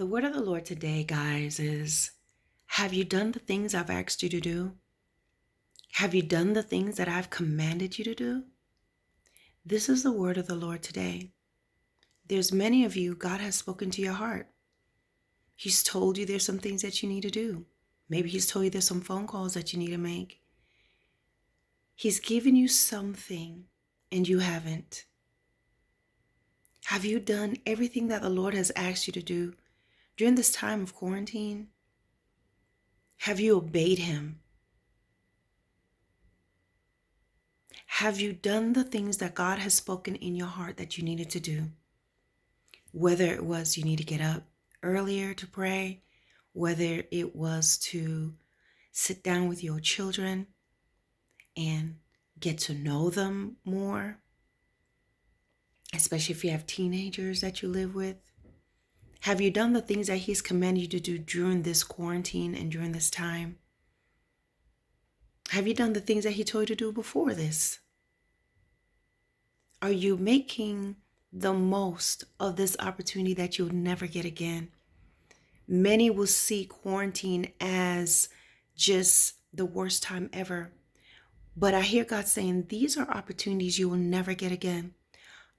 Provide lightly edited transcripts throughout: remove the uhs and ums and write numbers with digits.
The word of the Lord today, guys, is have you done the things I've asked you to do? Have you done the things that I've commanded you to do? This is the word of the Lord today. There's many of you, God has spoken to your heart. He's told you there's some things that you need to do. Maybe He's told you there's some phone calls that you need to make. He's given you something and you haven't. Have you done everything that the Lord has asked you to do during this time of quarantine? Have you obeyed Him? Have you done the things that God has spoken in your heart that you needed to do? Whether it was you need to get up earlier to pray, whether it was to sit down with your children and get to know them more, especially if you have teenagers that you live with. Have you done the things that He's commanded you to do during this quarantine and during this time? Have you done the things that He told you to do before this? Are you making the most of this opportunity that you'll never get again? Many will see quarantine as just the worst time ever. But I hear God saying these are opportunities you will never get again.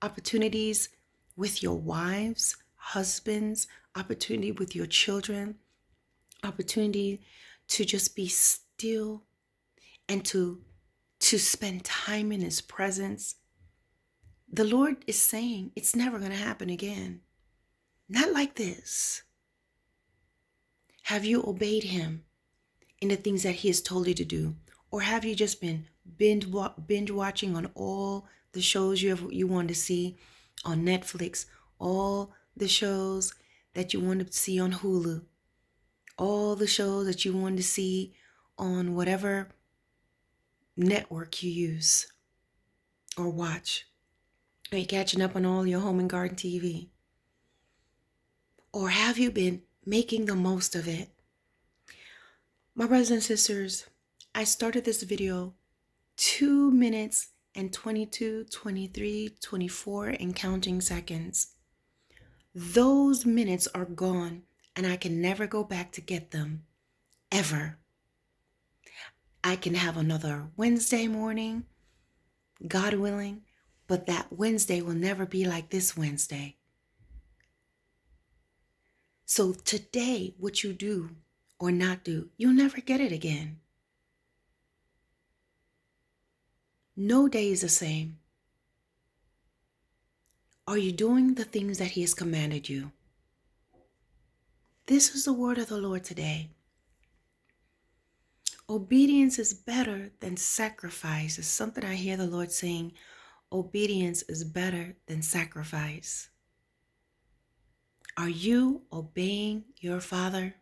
Opportunities with your wives, husbands, opportunity with your children, opportunity to just be still and to spend time in His presence. The Lord is saying it's never going to happen again. Not like this. Have you obeyed Him in the things that He has told you to do? Or have you just been binge watching on all the shows you want to see on Netflix, all the shows that you want to see on Hulu, all the shows that you want to see on whatever network you use or watch? Are you catching up on all your home and garden TV? Or have you been making the most of it? My brothers and sisters, I started this video 2 minutes and 22, 23, 24 and counting seconds. Those minutes are gone and I can never go back to get them, ever. I can have another Wednesday morning, God willing, but that Wednesday will never be like this Wednesday. So today, what you do or not do, you'll never get it again. No day is the same. Are you doing the things that He has commanded you? This is the word of the Lord today. Obedience is better than sacrifice. It's something I hear the Lord saying. Obedience is better than sacrifice. Are you obeying your Father?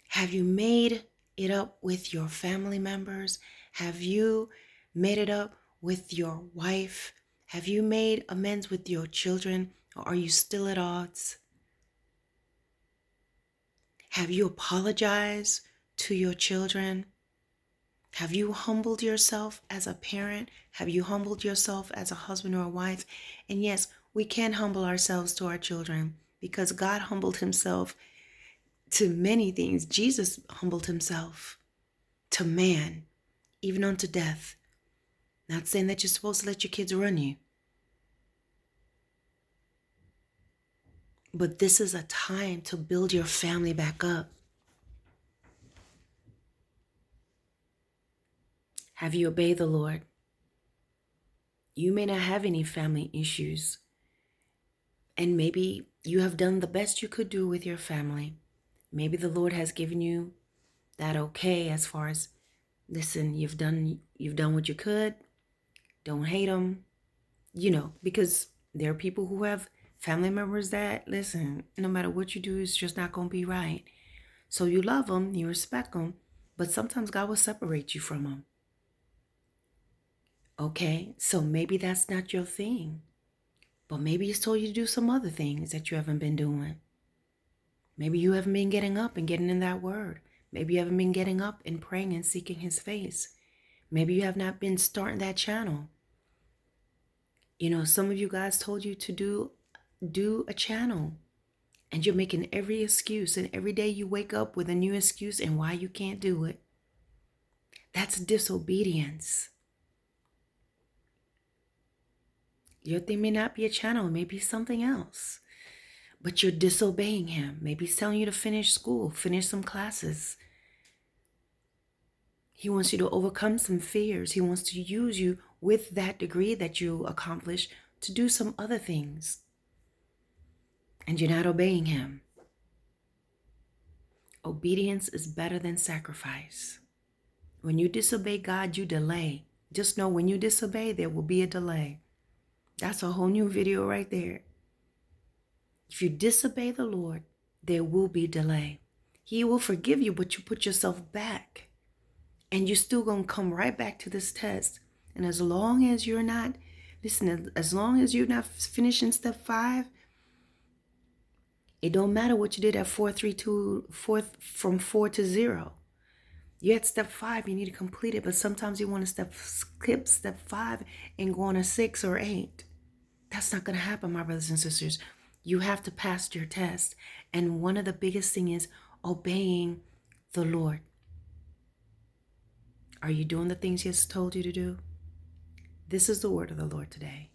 Have you made it up with your family members? Have you made it up with your wife? Have you made amends with your children? Or are you still at odds? Have you apologized to your children? Have you humbled yourself as a parent? Have you humbled yourself as a husband or a wife? And yes, we can humble ourselves to our children because God humbled Himself to many things. Jesus humbled Himself to man, even unto death. Not saying that you're supposed to let your kids run you. But this is a time to build your family back up. Have you obeyed the Lord? You may not have any family issues. And maybe you have done the best you could do with your family. Maybe the Lord has given you that okay as far as, listen, you've done what you could. Don't hate them. Because there are people who have family members that, listen, no matter what you do, it's just not going to be right. So you love them, you respect them, but sometimes God will separate you from them. Okay, so maybe that's not your thing. But maybe He's told you to do some other things that you haven't been doing. Maybe you haven't been getting up and getting in that word. Maybe you haven't been getting up and praying and seeking His face. Maybe you have not been starting that channel. Some of you guys told you to do do a channel, and you're making every excuse, and every day you wake up with a new excuse and why you can't do it. That's disobedience. Your thing may not be a channel, it may be something else, but you're disobeying him. Maybe he's telling you to finish school, finish some classes. He wants you to overcome some fears. He wants to use you with that degree that you accomplish to do some other things. And you're not obeying him. Obedience is better than sacrifice. When you disobey God, you delay. Just know when you disobey, there will be a delay. That's a whole new video right there. If you disobey the Lord, there will be delay. He will forgive you, but you put yourself back. And you're still going to come right back to this test. And as long as you're not, listen, as long as you're not finishing step 5, it don't matter what you did at 4, 3, 2, 4, from 4 to 0. You're at step 5, you need to complete it. But sometimes you want to skip step 5 and go on a 6 or 8. That's not going to happen, my brothers and sisters. You have to pass your test. And one of the biggest thing is obeying the Lord. Are you doing the things he has told you to do? This is the word of the Lord today.